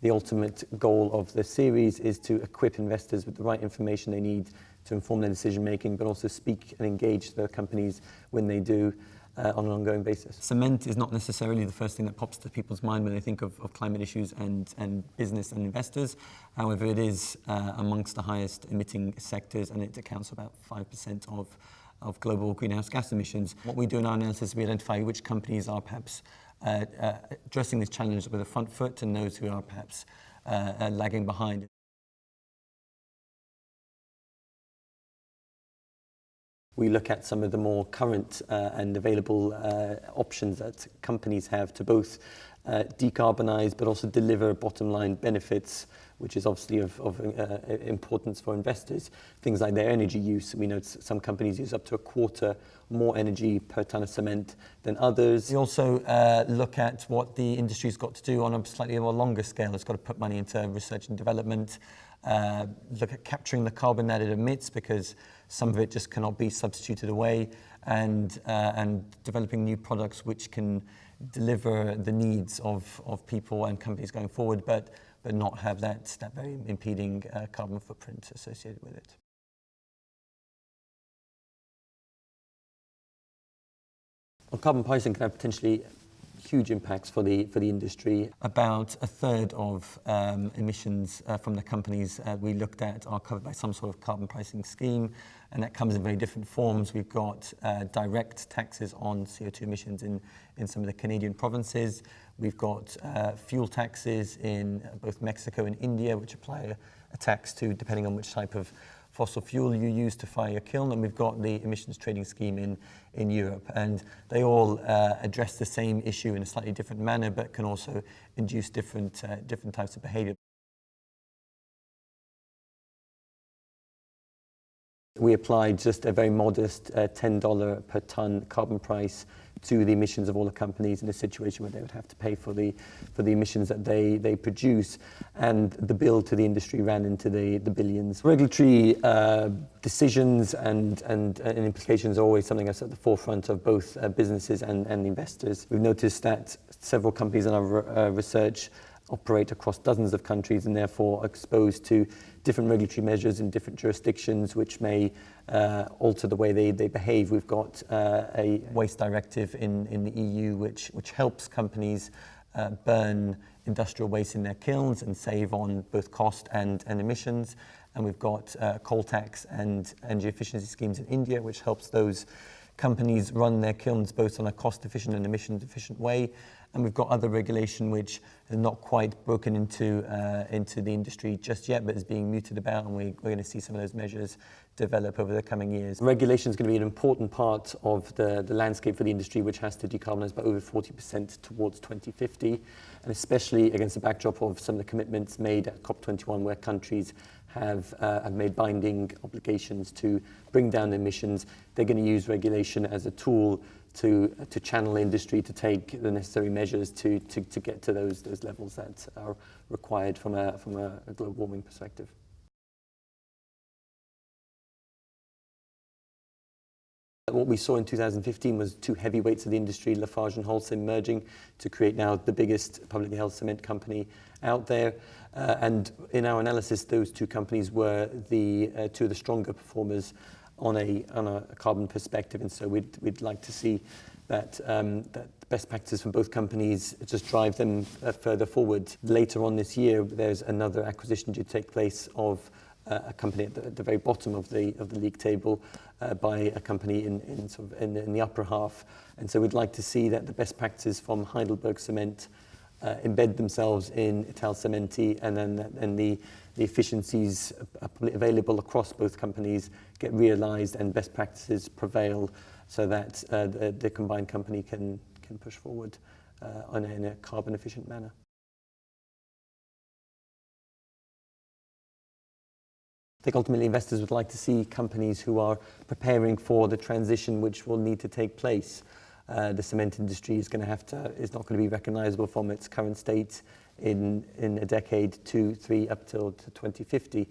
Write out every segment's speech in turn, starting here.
the ultimate goal of the series is to equip investors with the right information they need to inform their decision making, but also speak and engage the companies when they do on an ongoing basis. Cement is not necessarily the first thing that pops to people's mind when they think of climate issues and business and investors. However, it is amongst the highest emitting sectors, and it accounts for about 5% of global greenhouse gas emissions. What we do in our analysis, we identify which companies are perhaps addressing this challenge with a front foot and those who are perhaps lagging behind. We look at some of the more current and available options that companies have to both decarbonise but also deliver bottom line benefits, which is obviously of importance for investors. Things like their energy use. We know some companies use up to a quarter more energy per tonne of cement than others. We also look at what the industry's got to do on a slightly more longer scale. It's got to put money into research and development, look at capturing the carbon that it emits, because some of it just cannot be substituted away, and developing new products which can deliver the needs of people and companies going forward, but not have that very impeding carbon footprint associated with it. Well, carbon pricing can have potentially huge impacts for the industry. About a third of emissions from the companies we looked at are covered by some sort of carbon pricing scheme, and that comes in very different forms. We've got direct taxes on CO2 emissions in some of the Canadian provinces. We've got fuel taxes in both Mexico and India, which apply a tax to depending on which type of fossil fuel you use to fire your kiln, and we've got the emissions trading scheme in Europe, and they all address the same issue in a slightly different manner, but can also induce different types of behaviour. We applied just a very modest $10 per tonne carbon price to the emissions of all the companies in a situation where they would have to pay for the emissions that they produce, and the bill to the industry ran into the billions. Regulatory decisions and implications are always something that's at the forefront of both businesses and investors. We've noticed that several companies in our research operate across dozens of countries and therefore are exposed to different regulatory measures in different jurisdictions, which may alter the way they behave. We've got a waste directive in the EU which helps companies burn industrial waste in their kilns and save on both cost and emissions. And we've got coal tax and energy efficiency schemes in India, which helps those companies run their kilns both on a cost-efficient and emissions-efficient way. And we've got other regulation which is not quite broken into the industry just yet, but is being mooted about, and we're going to see some of those measures develop over the coming years. Regulation is going to be an important part of the landscape for the industry, which has to decarbonise by over 40% towards 2050, and especially against the backdrop of some of the commitments made at COP21, where countries have made binding obligations to bring down emissions. They're going to use regulation as a tool to channel industry to take the necessary measures to get to those levels that are required from a global warming perspective. What we saw in 2015 was two heavyweights of the industry, Lafarge and Holcim, merging to create now the biggest publicly held cement company out there. And in our analysis, those two companies were the two of the stronger performers on a carbon perspective, and so we'd like to see that best practices from both companies just drive them further forward. Later on this year, there's another acquisition due to take place of a company at the very bottom of the league table by a company in the upper half, and so we'd like to see that the best practices from Heidelberg Cement embed themselves in Italcementi, and then the efficiencies available across both companies get realised and best practices prevail, so that the combined company can push forward in a carbon efficient manner. I think ultimately investors would like to see companies who are preparing for the transition which will need to take place. The cement industry is not going to be recognisable from its current state in a decade, 2, 3, up till 2050.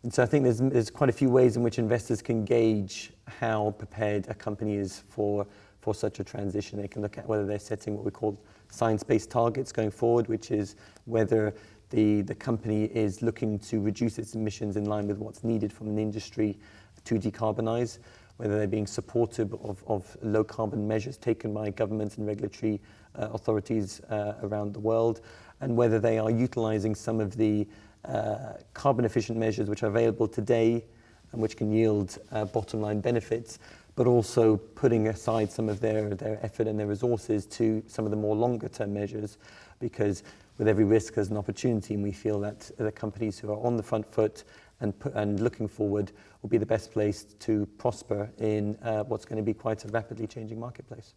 And so I think there's quite a few ways in which investors can gauge how prepared a company is for such a transition. They can look at whether they're setting what we call science-based targets going forward, which is whether the company is looking to reduce its emissions in line with what's needed from the industry to decarbonise, whether they're being supportive of low carbon measures taken by governments and regulatory authorities around the world, and whether they are utilising some of the carbon efficient measures which are available today and which can yield bottom line benefits, but also putting aside some of their effort and their resources to some of the more longer term measures, because with every risk there's an opportunity, and we feel that the companies who are on the front foot and looking forward will be the best placed to prosper in what's going to be quite a rapidly changing marketplace.